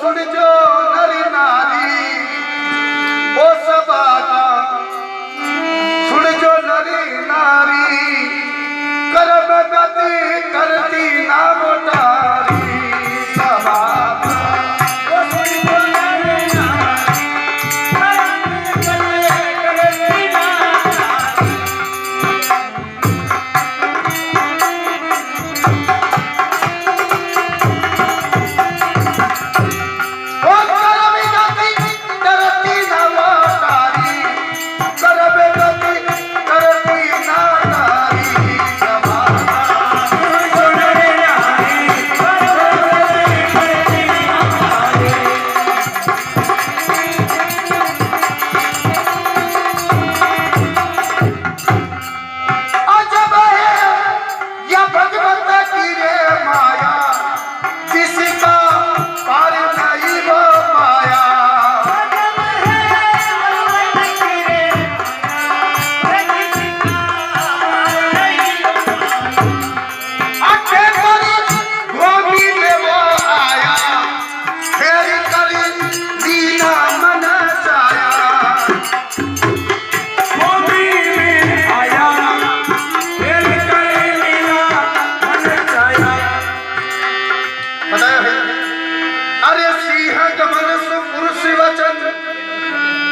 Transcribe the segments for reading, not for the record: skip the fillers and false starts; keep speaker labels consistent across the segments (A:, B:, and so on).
A: सुन जो नरी नारी ओ सबाता सुन जो नरी नारी कर्म गति करती ना मोटारी सबाता ओ सुन जो नरी नारी कर्म गति करती ना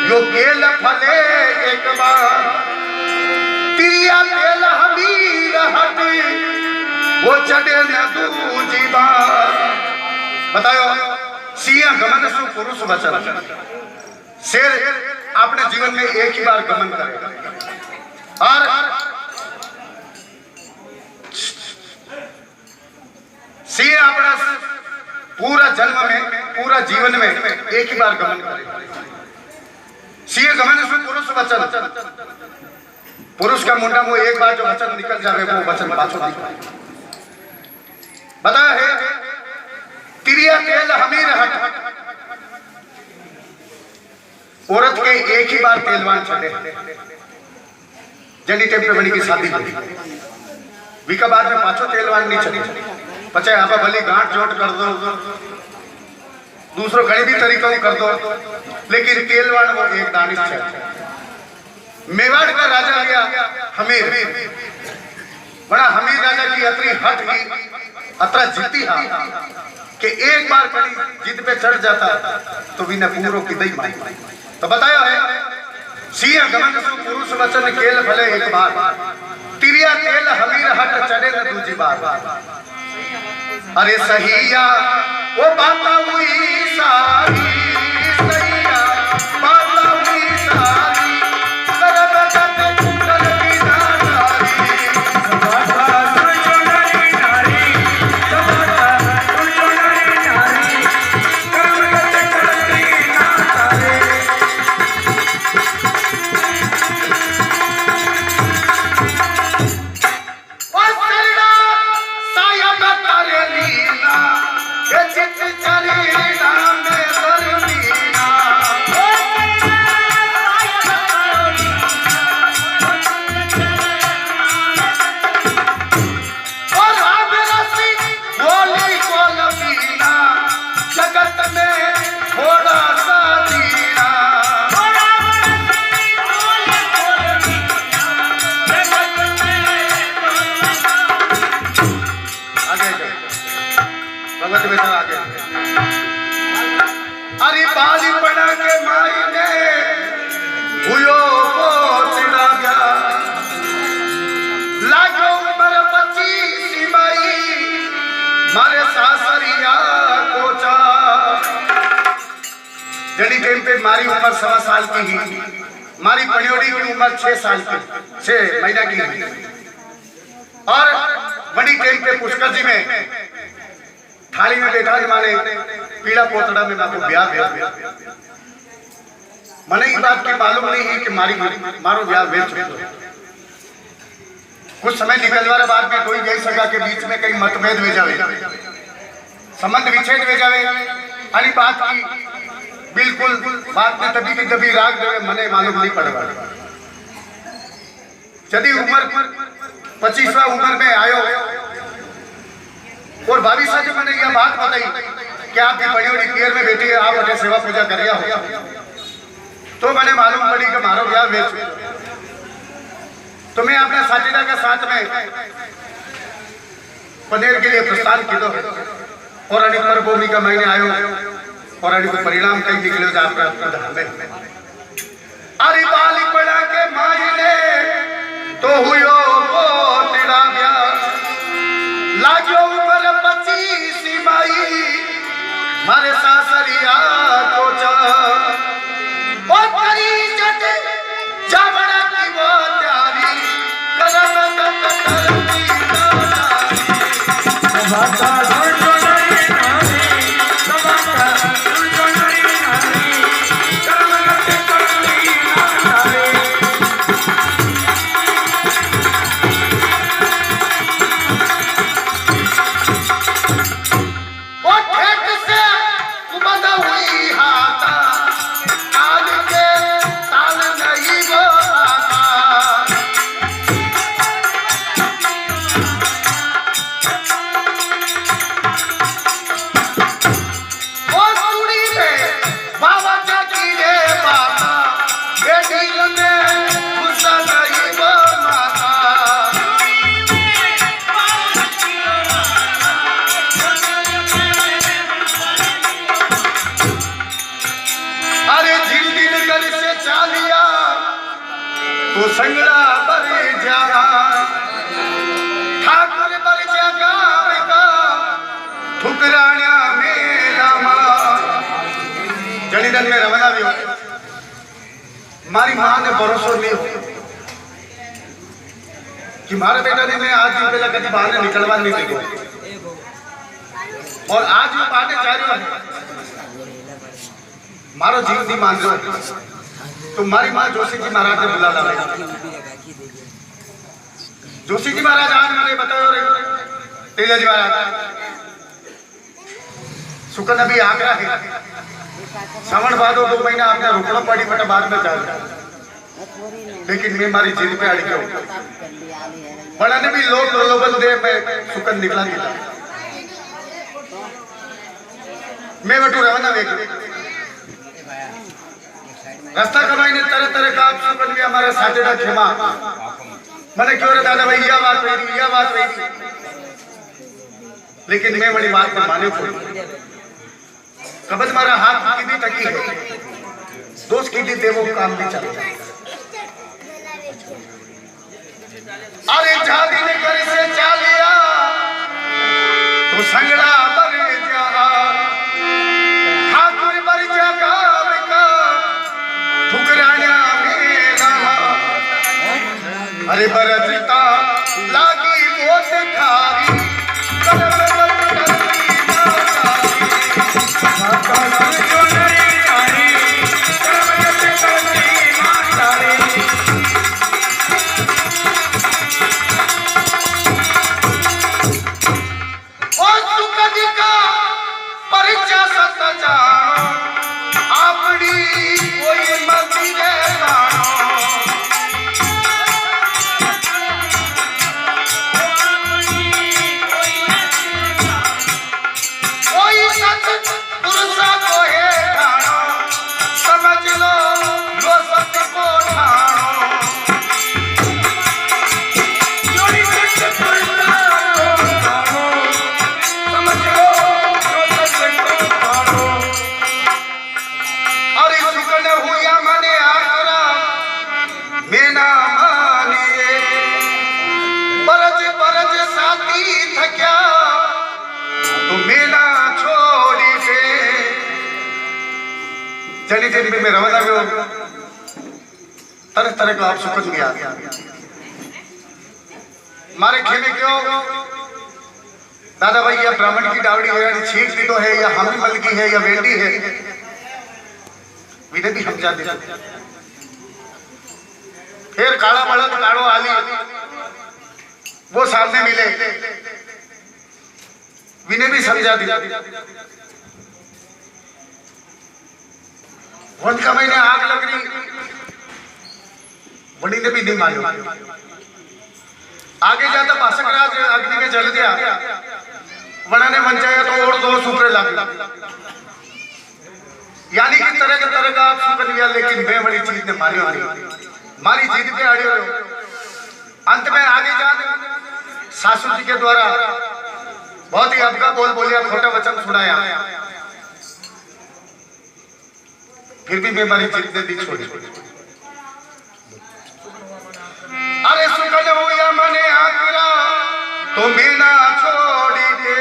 A: जो केल फले एक बार तिरिया तेल हमीर हट वो चढ़े न दूजी बार। बताओ सिंह गमन सु पुरुष वचन। शेर अपने जीवन में एक ही बार गमन करेगा और सिंह अपना पूरा जन्म में पूरा जीवन में एक ही बार गमन करेगा। सिंह गमन से पुरुष वचन। पुरुष का मुंडा वो एक बार जो वचन निकल जावे वो वचन पाछो दिखाए। बताया है तिरिया तेल हमीर हट। औरत के एक ही बार तेलवान चढ़े जनी टेम पे बनी की शादी हुई विका बाद में पाछो तेलवान नहीं चढ़े। पचे आप भली गांठ जोट कर दो दूसरों कहीं भी तरीका कर दो लेकिन तेलवान वो एक दानिश है। मेवाड़ का राजा गया हमीर बड़ा हमीर राजा की अतरी हट की अतरा जीती हा कि एक बार कड़ी जिद पे चढ़ जाता तो बिना पूरो की दई माई। तो बताया है सिंह गमन सु पुरुष वचन केल भले एक बार तिरिया तेल हमीर हट चढ़े न दूजी बार। अरे सहिया वो बाता हुई सारी सहिया बाता हुई सारी करब गत करती ना नारी सबाता सुन जो नरी नारी सबाता सुन जो नरी नारी करब गत करती ना नारी। ओ सरना साया तारे लीला ये चित चरीना में दरमीना और राग रसी बोली को लबीना जगत में थोड़ा सा जीना। आगे भगवत बेटा आगे। अरे बाली पड़ा के माई ने हुयो को चिड़ा गया लागो उम्र 25 माई मारे सासरिया कोचा। जड़ी टाइम पे मारी उम्र 1.25 साल की ही मारी पड़ियोड़ी की उम्र 6 साल की 6 महीना की और बड़ी टाइम पे पुष्कर जी में थाली में बैठा माने पीड़ा पोतड़ा में माको ब्याह ब्याह मने इस बात की मालूम नहीं है कि मारो ब्याह बेच कुछ समय निकलवाने बाद में कोई गई सका के बीच में कई मतभेद हो जावे संबंध विच्छेद हो जावे अली बात की बिल्कुल बात में तभी की तभी राग देवे मने मालूम नहीं पड़वा। यदि उम्र 25वां उम्र में आयो और भाभी साहब मैंने यह बात बताई कि आपकी बड़ी बड़ी केयर में बेटी है, आप उन्हें सेवा पूजा करिया हो। तो मैंने मालूम पड़ी कि मारो ब्याह बेच, तो मैं अपने साथीदार के साथ में पनेर के लिए प्रस्थान की दो और अड़ी पर भूमि का महीने आयो और अड़ी को परिणाम कई निकले जा प्राप्त अरे बाली पड़ा के मायने तो हुयो पोतड़ा ब्याह लाग्यो ऊपर 25 माई मारे सासरिया को चा ओ करी जट जावड़ा की वो प्यारी करम करती भाषा तो संगड़ा बर जा ठाकुर बर जा ठुकराणा मेरा जड़ीदन में रवाना भी हो। मारी मां ने भरोसो नहीं हो कि मारे बेटा ने मैं आज दिन पहला कभी बाहर निकलवा नहीं देगा और आज वो बाहर जा रही है मारो जीव नहीं मान रहे तो मारी मां जोशी जी महाराज ने बुला लाया। जोशी जी महाराज आज मैंने बताया तेजा जी महाराज सुकन अभी आगरा है श्रावण भादो 2 महीना आपने रुकना पड़ी बट बाद में चल लेकिन मैं मारी जिद पे अड़ गया बड़ा ने भी लोग प्रलोभन दे मैं सुकन निकला निकला मैं बटू रवाना देख रास्ता कमाई ने तरह तरह का आप सुकन भी हमारे साथीदार खेमा मैंने क्यों रे दादा भाई यह बात रही लेकिन मैं बड़ी बात पर माने को कबज मारा हाथ की भी तकी है दोस्त की भी देवो काम भी चल अरे जादी ने कर से चालिया तो संगड़ा बर जा ठाकुर बर जा का ठुकराना मेरा अरे बरजता लागी मोत खारी चली दिन में रवाना में तरह तरह का आप सुकन गया मारे खेमे क्यों दादा भाई या ब्राह्मण की डावड़ी है या छींक भी तो है या हमी मल की है या वेंडी है विधे भी समझा दे फिर काला बड़ा काड़ो आली वो सामने मिले विने भी समझा दिया वन का महीने आग लग रही बड़ी ने भी नहीं मालूम आगे जाता पासक राज अग्नि में जल गया वनाने बन जाए तो और दो सुपरे लागे, यानी कि तरह का आप सुपन लिया, लेकिन मैं बड़ी चीज ने मारी मारी जीत पे अड़े हो। अंत में आगे जा सासू जी के द्वारा बहुत ही अबका बोल बोलिया, खोटा वचन सुनाया, फिर भी मैं मारी जीत ने दी छोड़ी। अरे सुकन हुआ मने आखिरा तो मीना छोड़ी दे,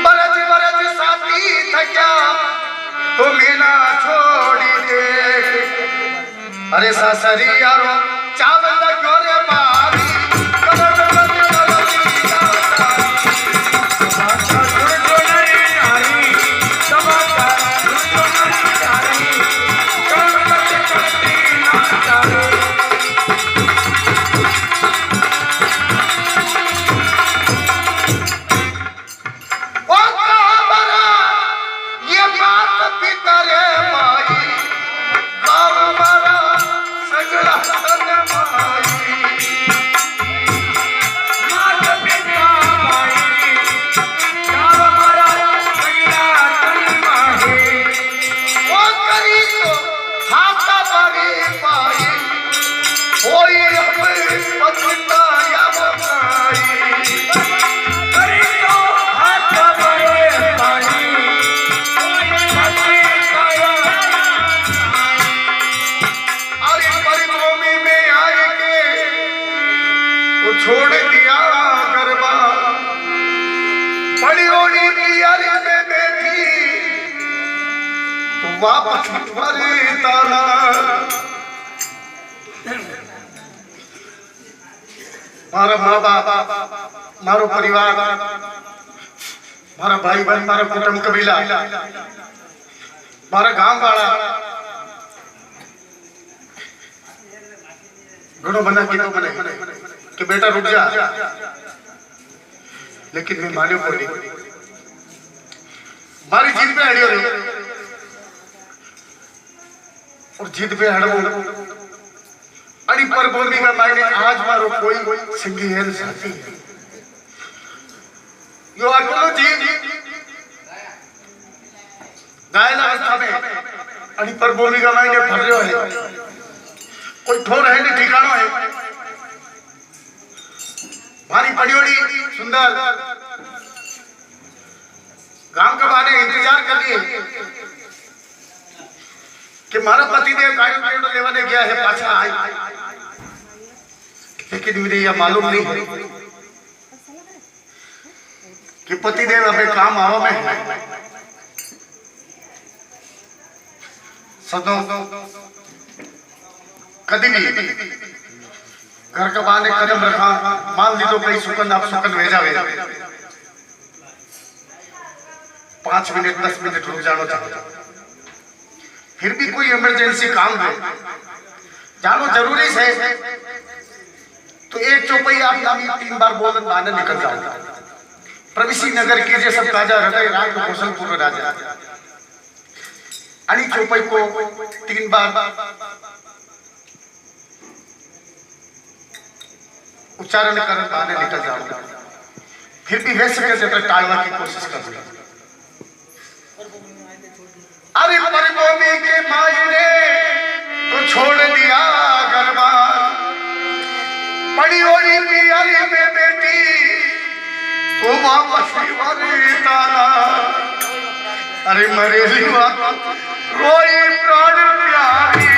A: बरज बरज साथी थक्या तो मीना छोड़ी दे। अरे सासरी यारो चावल लगो रे मारी, छोड़ दिया गरबा, बड़ी ओली पियारी में बैठी तो वापस मरे ताला। मारा माँ बाप, मारो परिवार, मारा भाई बहन, मारा कुटुंब कबीला, मारा गांव वाला घणो बना की तो बने कि बेटा रुक जा, लेकिन मैं मानो को नहीं, मारी जीत पे अड़ी रही और जीत पे हड़ो अड़ी पर बोलने का मायने आज मारो कोई संगी है साथी यो अकेलो जीत गायन अवस्था में अड़ी पर बोलने का मायने भर रहे है, कोई ठोर है नहीं ठिकाना है। भारी बड़ी सुंदर गांव के बारे इंतजार कर लिए कि मारा पति देव कार्य लेवाने गया है, पाछा आई, लेकिन मुझे यह मालूम नहीं है कि पति देव अबे काम आवा में है। सदों कभी नहीं घर का बाने कदम रखा, मान ली तो कहीं सुकन आप सुकन भेजा 5 मिनट 10 मिनट रुक जानो चाहिए, फिर भी कोई इमरजेंसी काम है जानो जरूरी है तो एक चौपाई आप नामी 3 बार बोलन बाने निकल जाओ। प्रविशी नगर के जे सब ताजा हृदय राग घोषणपुर राजा अनी चौपाई को 3 बार उच्चारण कर बाने निकल जाओ, फिर भी वैसे कैसे टालने की कोशिश कर रहे। अरे परभूमि के मायने तो छोड़ दिया गरबा, बड़ी ओली पियारी में बेटी तो वापस मरे ताला। अरे मरेली रोई प्राण प्यारी,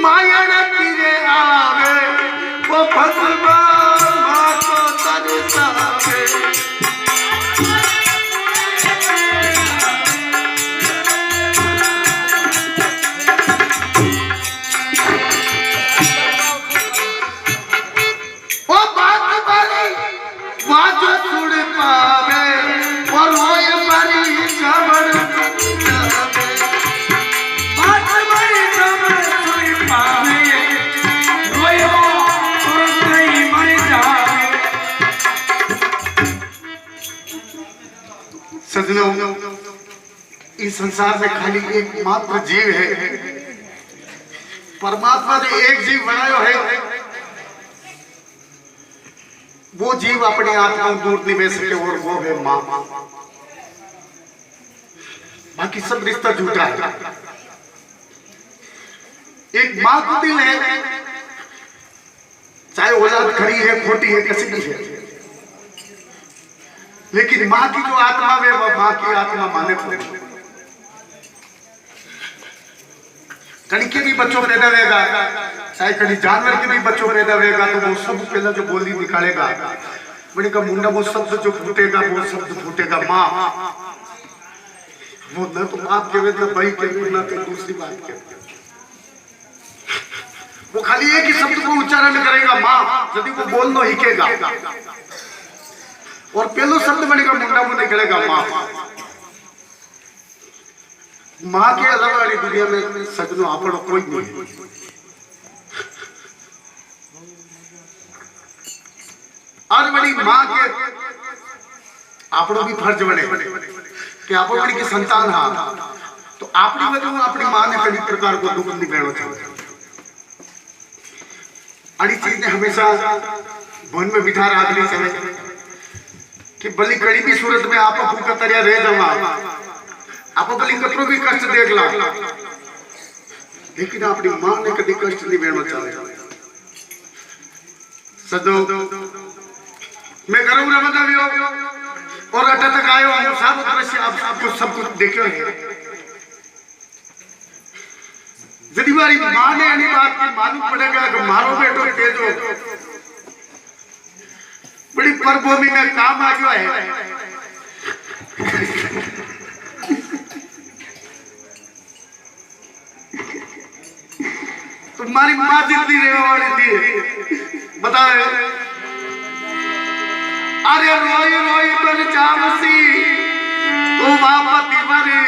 A: मायण तीरे आवे वो भगवान सजनों, इस संसार में खाली एकमात्र जीव है, परमात्मा ने एक जीव बनायो है, वो जीव अपनी आत्मा को दूर नहीं भेज सके और वो है मां। बाकी सब रिश्ता झूठा है। एक मां को दिल है, चाहे औलाद खरी है खोटी है कैसी भी है, लेकिन मां की जो आत्मा है वो मां की आत्मा माने को। कहीं के भी बच्चों पैदा होगा, चाहे कहीं जानवर के भी बच्चों पैदा होगा, तो वो सब पहला जो बोली निकालेगा बड़ी का मुंडा, वो शब्द जो फूटेगा वो शब्द फूटेगा मां। वो न तो बाप के न भाई के न तो दूसरी बात के, वो खाली एक ही शब्द को उच्चारण करेगा मां। यदि वो बोलना हिकेगा और पहलो शब्द बनेगा मुंडा मुंह निकलेगा मां। मां के अलावा वाली दुनिया में सजनो आपड़ो कोई नहीं है। आज बड़ी मां के आपड़ो भी फर्ज बने कि आप बड़ी की संतान हा, तो अपनी वजह अपनी मां ने कई प्रकार को दुख नहीं देना चाहिए। अड़ी चीज ने हमेशा मन में बिठा रखनी चाहिए कि भली कड़ी भी सूरत में आप भूखा तरिया रह जावा, आप भली कतरो भी कष्ट देख ला, लेकिन अपनी मां ने कभी कष्ट नहीं देना चाहिए। सदो मैं करूँ रमदा भी हो और अटा तक आयो हूँ, सब दृश्य आपको सब कुछ देखो है। यदि हमारी मां ने यानी बात की मालूम पड़ेगा कि मारो बेटो तेजो बड़ी परभूमि में काम आ गया है, तुम्हारी मां जितनी रहने वाली थी बताओ। अरे रोई रोई बन जामसी तो वापती मरी